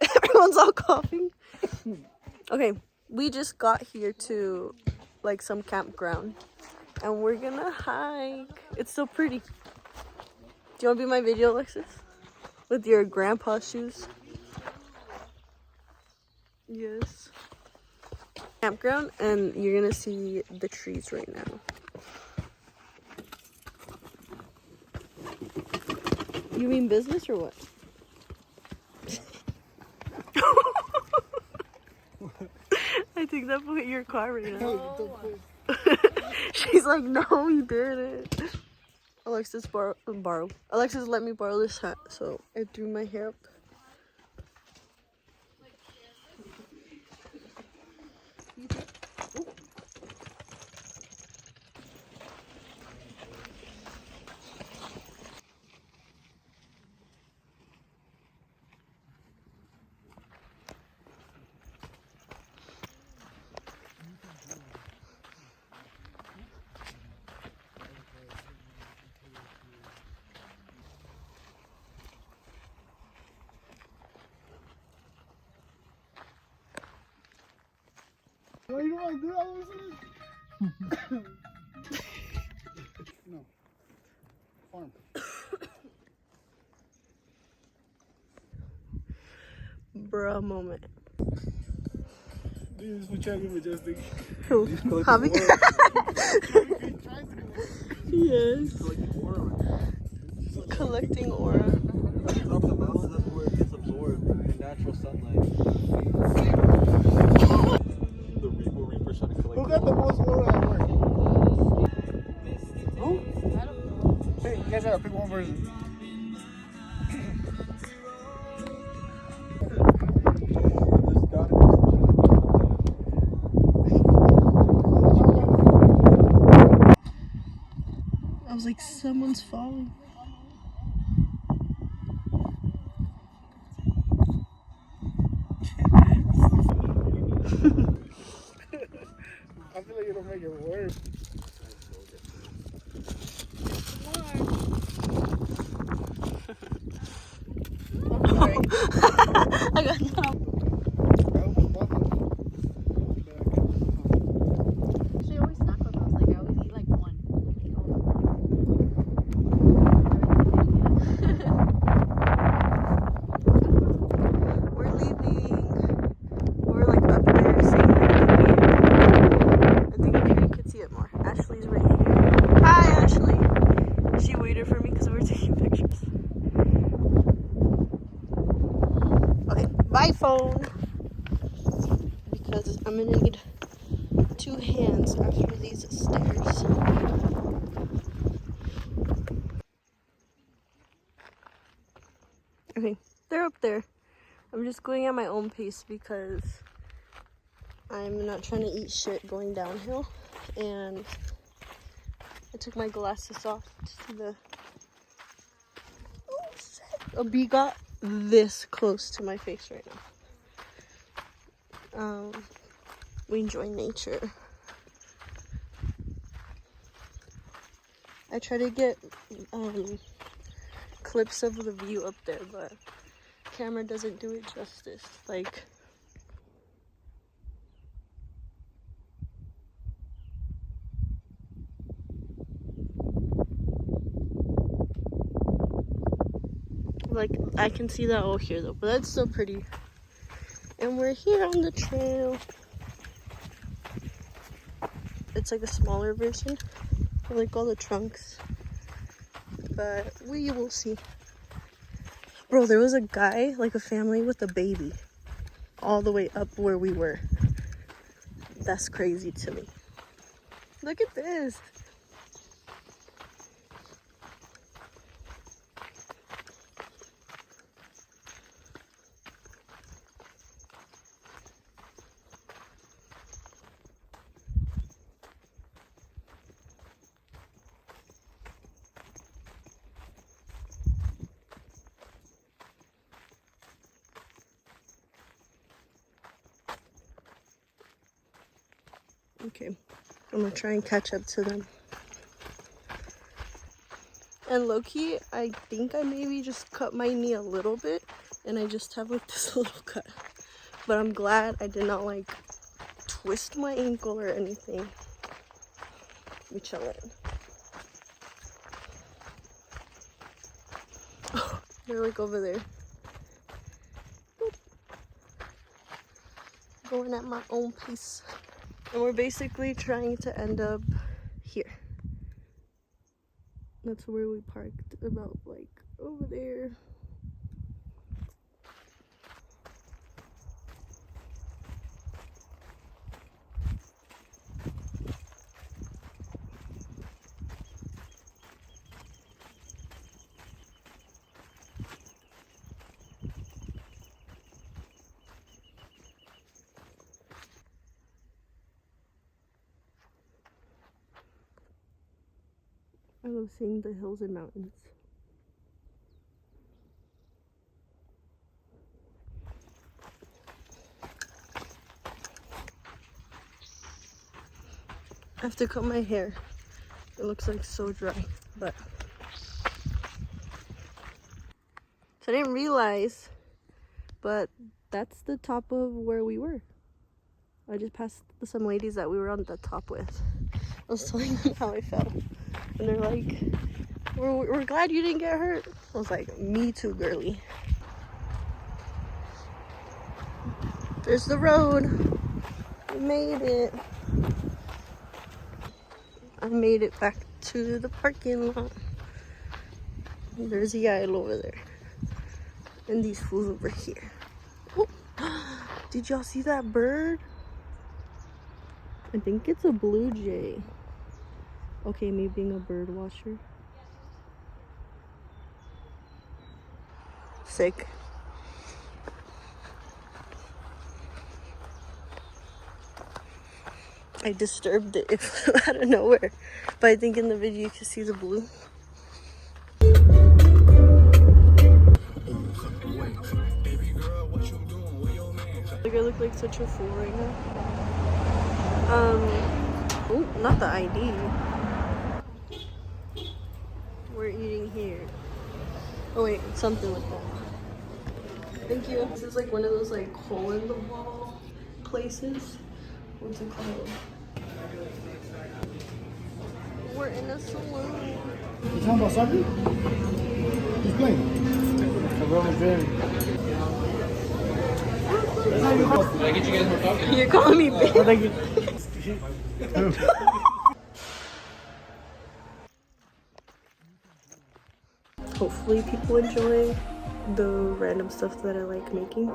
Everyone's all coughing. Okay, we just got here to like some campground and we're gonna hike. It's so pretty. Do you want to be my video, Alexis? With your grandpa shoes? Yes. Campground, and you're gonna see the trees right now. You mean business or what? I think that put your car right now. She's like, no, you didn't. Alexis borrow. Alexis let me borrow this hat, so I threw my hair up. What do you want to do, Alexis? No. Farm. Bruh moment. Dude, this is Chucky Majestic. Who? Javi? Yes. Collecting aura. Up the mountain, that's where it gets absorbed in natural sunlight. The Reaper's trying to collect. Who got the most aura at work? Who? I don't know. Hey, you guys gotta pick one person. I was like, someone's falling. I feel like it'll make it worse. I got no. She always snack on those. Like I always eat like one. We're leaving. We're like up there seeing the view. I think up here you could see it more. Ashley's right here. Hi, Ashley. She waited for me because we were taking pictures. Okay, bye phone. Because I'm gonna need 2 hands after these stairs. Okay, they're up there. I'm just going at my own pace because I'm not trying to eat shit going downhill. And I took my glasses off to see the... Oh, shit. A bee got this close to my face right now. We enjoy nature. I try to get clips of the view up there, but camera doesn't do it justice. Like, I can see that all here though, but that's still pretty. And we're here on the trail. It's like a smaller version of like all the trunks, but we will see. Bro, there was a guy, like a family with a baby, all the way up where we were. That's crazy to me. Look at this. Okay, I'm gonna try and catch up to them. And low-key, I think I maybe just cut my knee a little bit, and I just have like this little cut. But I'm glad I did not like twist my ankle or anything. We chillin'. Oh, they're like over there. Boop. Going at my own pace. And we're basically trying to end up here. That's where we parked, about like over there. I love seeing the hills and mountains. I have to cut my hair. It looks like so dry, but so I didn't realize, but that's the top of where we were. I just passed some ladies that we were on the top with. I was telling them how I felt, and they're like, we're glad you didn't get hurt. I was like, me too, girly. There's the road. We made it. I made it back to the parking lot. There's the idol over there. And these fools over here. Oh, did y'all see that bird? I think it's a blue jay. Okay, me being a bird watcher. Sick. I disturbed it out of nowhere. But I think in the video you can see the blue. Like I look like such a fool right now. Oh, not the ID. We're eating here. Oh wait, something like that. Thank you. This is like one of those like hole in the wall places. What's it called? We're in a saloon. You talking about soccer? Who's playing? LeBron's playing. Did I get you guys more coffee? You're calling me bitch. Oh, thank you. Hopefully people enjoy the random stuff that I like making.